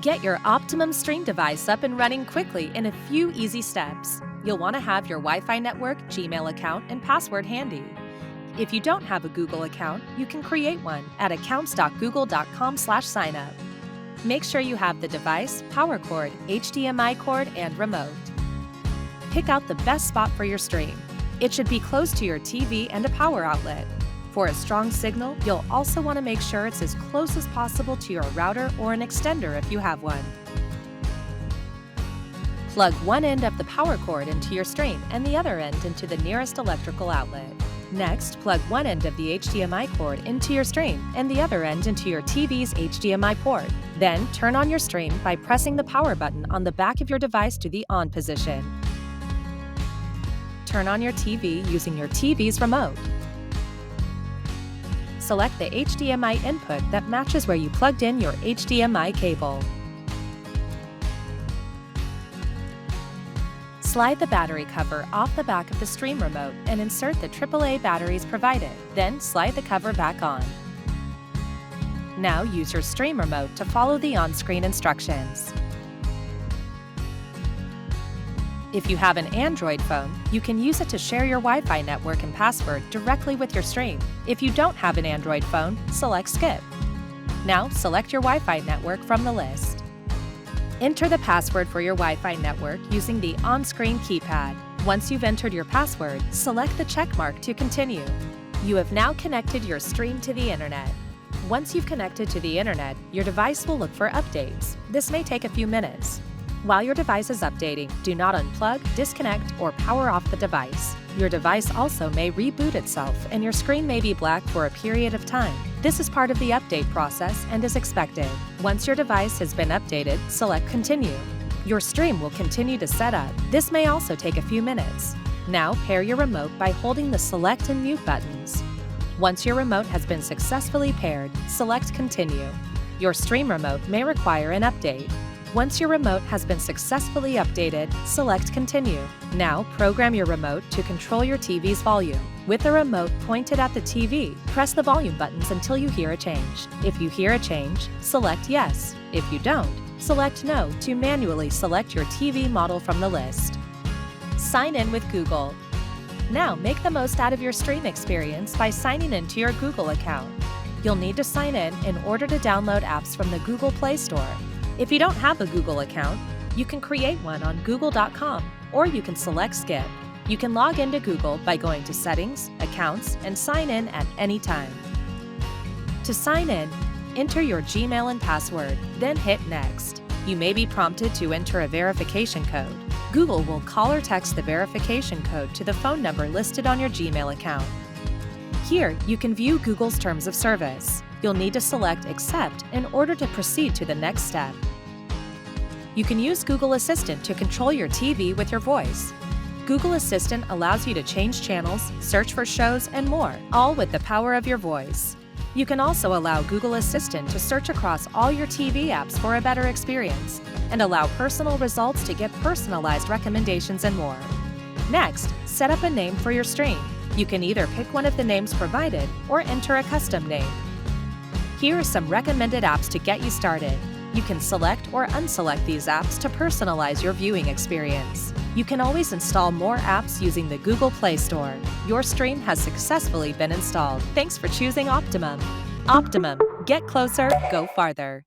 Get your Optimum Stream device up and running quickly in a few easy steps. You'll want to have your Wi-Fi network, Gmail account, and password handy. If you don't have a Google account, you can create one at accounts.google.com/signup. Make sure you have the device, power cord, HDMI cord, and remote. Pick out the best spot for your stream. It should be close to your TV and a power outlet. For a strong signal, you'll also want to make sure it's as close as possible to your router or an extender if you have one. Plug one end of the power cord into your stream and the other end into the nearest electrical outlet. Next, plug one end of the HDMI cord into your stream and the other end into your TV's HDMI port. Then, turn on your stream by pressing the power button on the back of your device to the on position. Turn on your TV using your TV's remote. Select the HDMI input that matches where you plugged in your HDMI cable. Slide the battery cover off the back of the stream remote and insert the AAA batteries provided. Then slide the cover back on. Now use your stream remote to follow the on-screen instructions. If you have an Android phone, you can use it to share your Wi-Fi network and password directly with your stream. If you don't have an Android phone, select Skip. Now select your Wi-Fi network from the list. Enter the password for your Wi-Fi network using the on-screen keypad. Once you've entered your password, select the check mark to continue. You have now connected your stream to the internet. Once you've connected to the internet, your device will look for updates. This may take a few minutes. While your device is updating, do not unplug, disconnect, or power off the device. Your device also may reboot itself and your screen may be black for a period of time. This is part of the update process and is expected. Once your device has been updated, select Continue. Your stream will continue to set up. This may also take a few minutes. Now pair your remote by holding the select and mute buttons. Once your remote has been successfully paired, select Continue. Your stream remote may require an update. Once your remote has been successfully updated, select Continue. Now program your remote to control your TV's volume. With the remote pointed at the TV, press the volume buttons until you hear a change. If you hear a change, select Yes. If you don't, select No to manually select your TV model from the list. Sign in with Google. Now make the most out of your stream experience by signing in to your Google account. You'll need to sign in order to download apps from the Google Play Store. If you don't have a Google account, you can create one on google.com, or you can select Skip. You can log into Google by going to Settings, Accounts, and sign in at any time. To sign in, enter your Gmail and password, then hit Next. You may be prompted to enter a verification code. Google will call or text the verification code to the phone number listed on your Gmail account. Here, you can view Google's terms of service. You'll need to select Accept in order to proceed to the next step. You can use Google Assistant to control your TV with your voice. Google Assistant allows you to change channels, search for shows, and more, all with the power of your voice. You can also allow Google Assistant to search across all your TV apps for a better experience, and allow personal results to get personalized recommendations and more. Next, set up a name for your stream. You can either pick one of the names provided or enter a custom name. Here are some recommended apps to get you started. You can select or unselect these apps to personalize your viewing experience. You can always install more apps using the Google Play Store. Your stream has successfully been installed. Thanks for choosing Optimum. Optimum. Get closer, go farther.